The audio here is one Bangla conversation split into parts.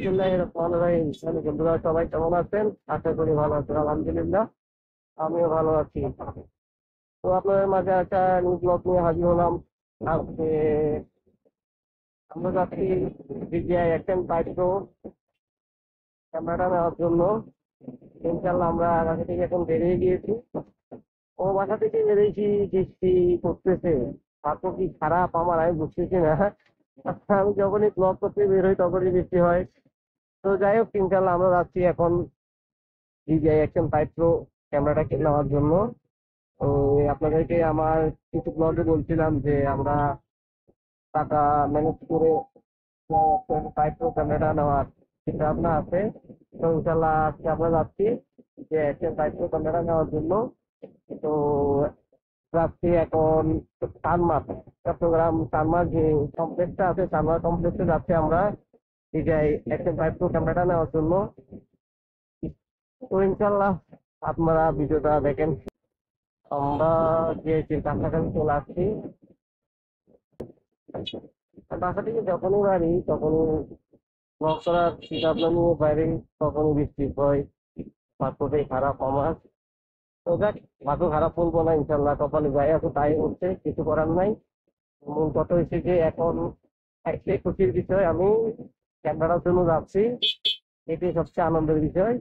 বিসমিল্লাহির রহমানির রহিম। বন্ধুরা সবাই কেমন আছেন? আশা করি ভালো আছেন। আলহামদুলিল্লাহ আমিও ভালো আছি। তো আপনাদের মাঝে একটা নিউজ ব্লগ নিয়ে হাজির হলাম। আজকে আমরা যাচ্ছি DJI Action 5 Pro ক্যামেরাটা নেওয়ার জন্য। ইনশাল্লাহ আমরা বাসা থেকে এখন বেরিয়ে গিয়েছি। বাসা থেকে বেরিয়েছি, বৃষ্টি পড়তেছে। ভাগ্য কি খারাপ আমার, আমি বুঝতেছি না। আমি যখনই ব্লগ করতে বের হই তখনই বৃষ্টি হয়। তো যাই হোক, ইনশাল্লাহ আমরা যাচ্ছি এখন DJI Action 5 Pro ক্যামেরাটা নেওয়ার জন্য। তো আপনাদেরকে আমার কিছু ব্লগে বলছিলাম যে আমরা টাকা ম্যানেজ করে 5 Pro ক্যামেরাটা নেওয়ার চিন্তা ভাবনা আছে। তো ইনশাল্লাহ আজকে আমরা যাচ্ছি যে Action 5 Pro ক্যামেরা নেওয়ার জন্য। তো যাচ্ছি এখন সানমার, চট্টগ্রাম সানমার যে কমপ্লেক্সটা আছে, সানমার কমপ্লেক্সে যাচ্ছি আমরা DJI Action 5 Pro ক্যামেরাটা নেওয়ার জন্য। তো ইনশাল্লাহ আপনারা ভিডিওটা দেখেন। আমরা গিয়েছি, কাছাকাছি চলে আসছি। বাসা থেকে যখনই বাড়ি তখনই ব্লগ করার চিন্তা ভাবনা নিয়ে বাইরে, তখনই বৃষ্টি হয়। ভাগ্যটাই খারাপ আমার। তো দেখ, ভাগ্য খারাপ বলবো না, ইনশাল্লাহ কপালে যাই আছে তাই হচ্ছে, কিছু করার নাই। মূল কথা হচ্ছে যে এখন একটাই খুশির বিষয়, আমি ক্যামেরার জন্য যাচ্ছি, এটাই সবচেয়ে আনন্দের বিষয়।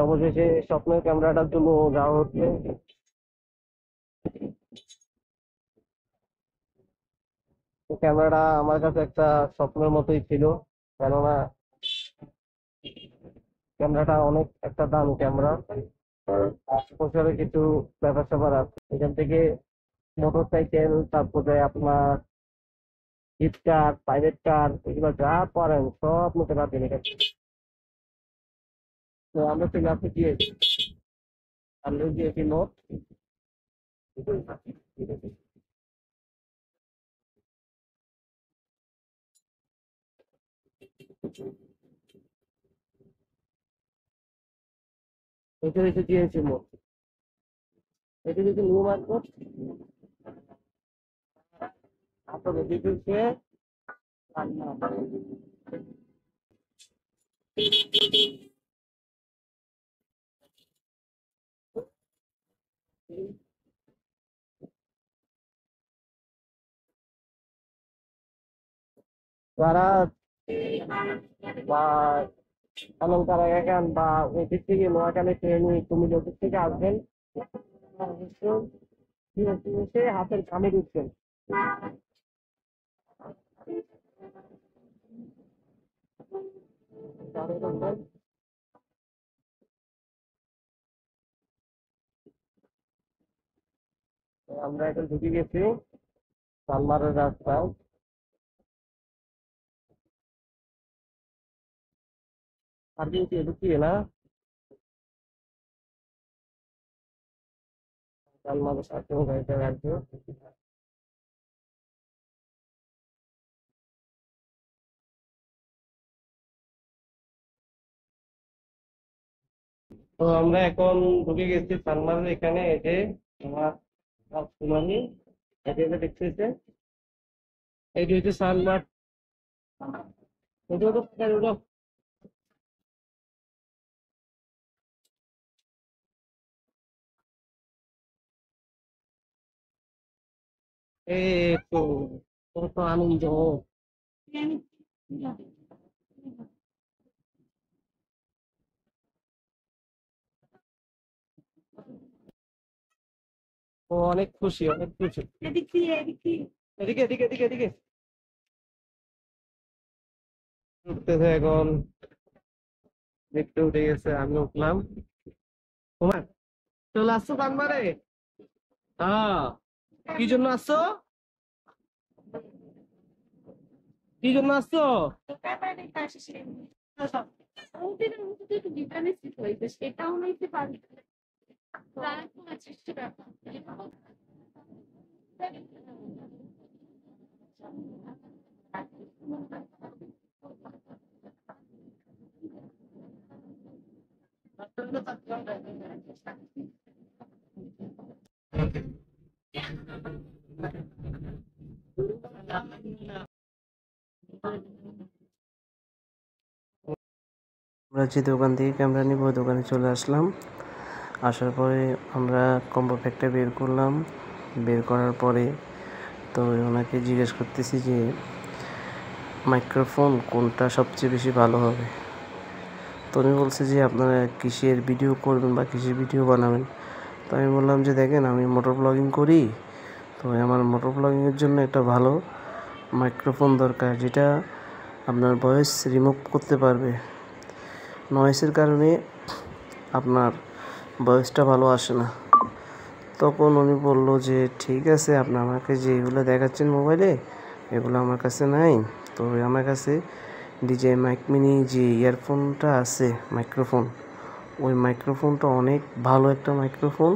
অবশেষে স্বপ্নের ক্যামেরাটার জন্য যাওয়া হচ্ছে। ক্যামেরাটা আমার কাছে একটা স্বপ্নের মতোই ছিল, কেননা ক্যামেরাটা অনেক একটা দামি ক্যামেরা। প্রচারে কিছু ব্যাপার স্যাপার আছে এখান থেকে, মোটর সাইকেল, তারপরে আপনার জিপ কার, প্রাইভেট কার, এগুলো যা পারেন সব নিতে পারবেন এখান থেকে। তো আমরা চলে আসতে গিয়েছি, আমরা গিয়েছি নোট। এটা হচ্ছে গিয়েছি নোট, এটা যদি নিউ মার্কেট আপনাদের ডিটেলসে। যারা বা অলঙ্কার এখান বা ওই দিক থেকে নোয়াখালী ট্রেনে কুমিল্লার দিক থেকে আসবেন, এসে হাতের কামে ঢুকছেন। আমরা এখন ঢুকে গেছি সালমারের রাস্তায়। আর কিন্তু ঢুকিয়ে না, সালমারের সাথে গাড়িটা রাখবো। তো আমরা এখন ঢুকে গেছি সালমারের এখানে। এই যে আমার সুনামি, এটা দেখতেছে, এইটা হচ্ছে সালমার। এটা তো এই তো কত আনন্দ। ও অনেক খুশি, অনেক খুশি। এদিকে এদিকে এদিকে এদিকে উঠতেছে এখন, দেখতে উঠে গেছে, আমি উঠলাম। তোমার চলে আসছো বাংলারে? হ্যাঁ, কি জন্য আসছো? কি জন্য আসছো? সেটাও নিতে পারি। চেষ্টা আমরা যে দোকান থেকে ক্যামেরা নিব ওই দোকানে চলে আসলাম। আসার পরে আমরা কম্বো প্যাকটা বের করলাম। বের করার পরে তো ওনাকে জিজ্ঞেস করতেছি যে মাইক্রোফোন কোনটা সবচেয়ে বেশি ভালো হবে। তো উনি বলছে যে আপনারা কিসের ভিডিও করবেন বা কিসের ভিডিও বানাবেন। তো আমি বললাম যে দেখেন আমি মোটর ব্লগিং করি, তো আমার মোটর ব্লগিংয়ের জন্য একটা ভালো মাইক্রোফোন দরকার, যেটা আপনার ভয়েস রিমুভ করতে পারবে। নয়েসের কারণে আপনার ভয়েসটা ভালো আসে না। তখন উনি বলল যে ঠিক আছে, আপনি আমাকে যেগুলো দেখাচ্ছেন মোবাইলে এগুলো আমার কাছে নাই। তো আমার কাছে ডিজে মাইক মিনি যে ইয়ারফোনটা আছে মাইক্রোফোন, ওই মাইক্রোফোনটা অনেক ভালো একটা মাইক্রোফোন।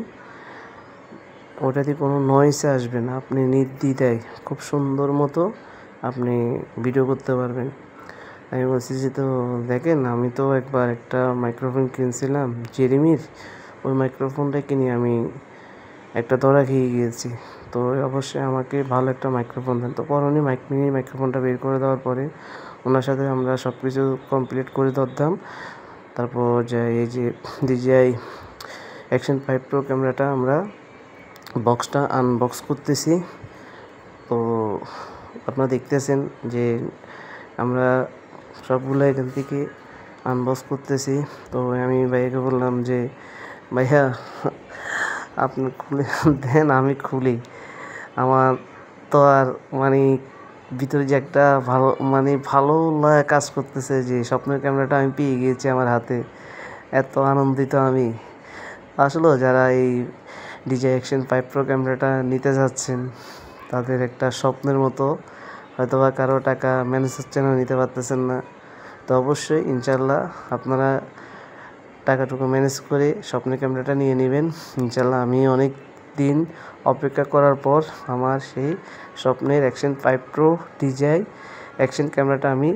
ওটাতে কোনো নয়েসে আসবে না, আপনি নির্দ্বিধায় খুব সুন্দর মতো আপনি ভিডিও করতে পারবেন। আমি বলছি যে তো দেখেন আমি তো একবার একটা মাইক্রোফোন কিনছিলাম জেরেমির, ওই মাইক্রোফোনটা কিনে আমি একটা ধরা খেয়ে গিয়েছি। তো অবশ্যই আমাকে ভালো একটা মাইক্রোফোন দেন। তো পরে উনি মাইক্রোফোনটা বের করে দেওয়ার পরে ওনার সাথে আমরা সব কিছু কমপ্লিট করে ধরতাম। তারপর এই যে DJI Action 5 Pro ক্যামেরাটা আমরা বক্সটা আনবক্স করতেছি। তো আপনারা দেখতেছেন যে আমরা সবগুলো এখান থেকে আনবক্স করতেছি। তো আমি ভাইয়াকে বললাম যে ভাইয়া আপনি খুলে দেন, আমি খুলি। আমার তো আর ভিতরে যে একটা ভালো লাগা কাজ করতেছে যে স্বপ্নের ক্যামেরাটা আমি পেয়ে গিয়েছি আমার হাতে। এত আনন্দিত আমি। আসলেও যারা এই DJI Action 5 Pro ক্যামেরাটা নিতে যাচ্ছেন তাদের একটা স্বপ্নের মতো, হয়তোবা কারো টাকা ম্যানেজ হচ্ছে না, নিতে পারতেছেন না। তো অবশ্যই ইনশাল্লাহ আপনারা টাকাটুকু ম্যানেজ করে স্বপ্নের ক্যামেরাটা নিয়ে নেবেন। ইনশাল্লাহ আমি অনেক দিন অপেক্ষা করার পর আমার সেই স্বপ্নের Action 5 Pro DJI Action ক্যামেরাটা আমি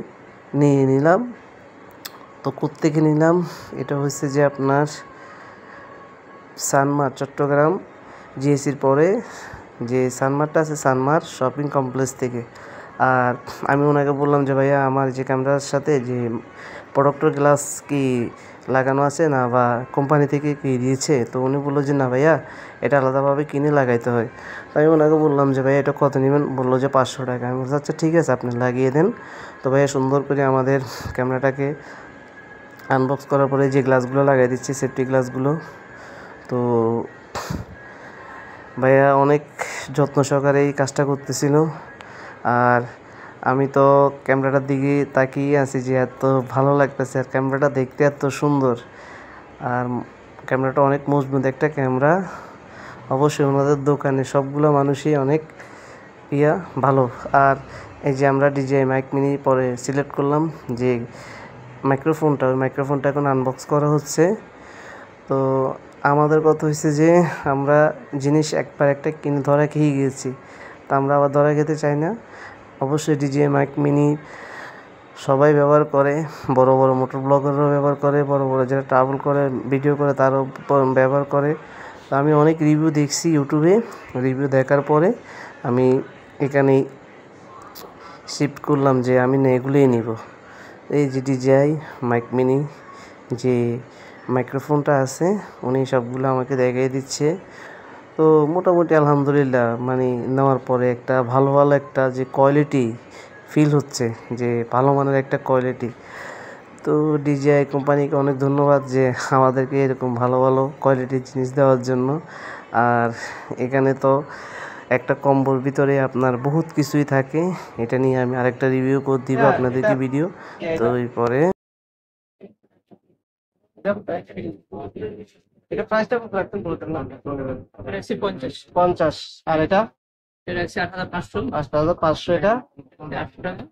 নিয়ে নিলাম। তো কোত্থেকে নিলাম, এটা হচ্ছে যে আপনার সানমার চট্টগ্রাম GSCর পরে যে সানমারটা আছে, সানমার শপিং কমপ্লেক্স থেকে। আর আমি ওনাকে বললাম যে ভাইয়া আমার যে ক্যামেরার সাথে যে প্রোডাক্টর গ্লাস কি লাগানো আছে না, বা কোম্পানি থেকে কি দিয়েছে। তো উনি বললো যে না ভাইয়া, এটা আলাদাভাবে কিনে লাগাইতে হয়। তো আমি ওনাকে বললাম যে ভাইয়া এটা কত নেবেন। বললো যে 500 টাকা। আমি বলছি আচ্ছা ঠিক আছে, আপনি লাগিয়ে দেন। তো ভাইয়া সুন্দর করে আমাদের ক্যামেরাটাকে আনবক্স করার পরে যে গ্লাসগুলো লাগাই দিচ্ছি, সেফটি গ্লাসগুলো। তো ভাইয়া অনেক যত্ন সহকারে এই কাজটা করতেছিল। আর আমি তো ক্যামেরাটার দিকে তাকিয়ে আছি যে এত ভালো লাগতেছে, আর ক্যামেরাটা দেখতে এত সুন্দর, আর ক্যামেরাটা অনেক মজবুত একটা ক্যামেরা। অবশ্যই ওনাদের দোকানে সবগুলো মানুষই অনেক ভালো। আর এই যে আমরা DJI মাইক মিনি পরে সিলেক্ট করলাম যে মাইক্রোফোনটা, ওই মাইক্রোফোনটা এখন আনবক্স করা হচ্ছে। তো আমাদের কথা হয়েছে যে আমরা জিনিস একবার একটা কিনে ধরা খেয়ে গিয়েছি, তা আমরা আবার ধরা খেতে চাই না। অবশ্যই DJI মাইক মিনি সবাই ব্যবহার করে, বড় বড় মোটর ব্লগাররাও ব্যবহার করে, বড় বড় যারা ট্রাভেল করে ভিডিও করে তারাও ব্যবহার করে। তো আমি অনেক রিভিউ দেখছি ইউটিউবে, রিভিউ দেখার পরে আমি এখানেই শিফট করলাম যে আমি না এগুলোই নিব। এই যে DJI মাইক মিনি যে মাইক্রোফোনটা আছে উনি সবগুলো আমাকে দেখিয়ে দিচ্ছে। তো মোটামুটি আলহামদুলিল্লাহ নেওয়ার পরে একটা ভালো একটা যে কোয়ালিটি ফিল হচ্ছে, যে ভালো মানের একটা কোয়ালিটি। তো DJI কোম্পানিকে অনেক ধন্যবাদ যে আমাদেরকে এরকম ভালো কোয়ালিটির জিনিস দেওয়ার জন্য। আর এখানে তো একটা কম্বোর ভিতরে আপনার বহুত কিছুই থাকে, এটা নিয়ে আমি আরেকটা রিভিউ করে দিব আপনাদেরকে ভিডিও। তো এরপরে এটা প্রাইসটা কত রাখতেন বলতেন না? এটা হচ্ছে 50। 50। আর এটা এটা হচ্ছে 8500। 8500। এটা 800 টাকা।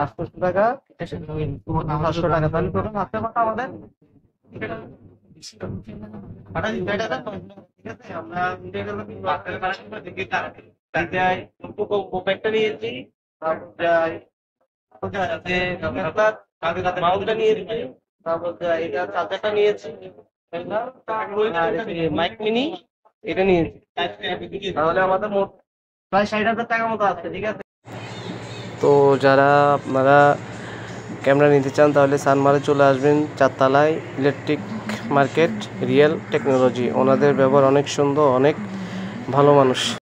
800 টাকা। এটা হচ্ছে 500 টাকা। তাহলে টোটাল হাতে কত আমাদের? পাঠাই দিন এটা তো, ঠিক আছে। আমরা ভিডিও গেল কিন্তু আপনাদের কালেকশন করে দেখি তার যাই কোম্পানিটা নিয়েছি। কোথায় আছে আপনার মাউসটা নিয়েছি, তারপর এটা চার্জারটা নিয়েছি, মাইক মিনি এটা নিয়েছি। তাহলে আমাদের মোট প্রায় 60,000 টাকার মতো আছে, ঠিক আছে। তো যারা আপনারা ক্যামেরা নিতে চান তাহলে সানমারে চলে আসবেন, 4 তলায় ইলেকট্রিক মার্কেট রিয়েল টেকনোলজি। ওনাদের ব্যবহার অনেক সুন্দর, অনেক ভালো মানুষ।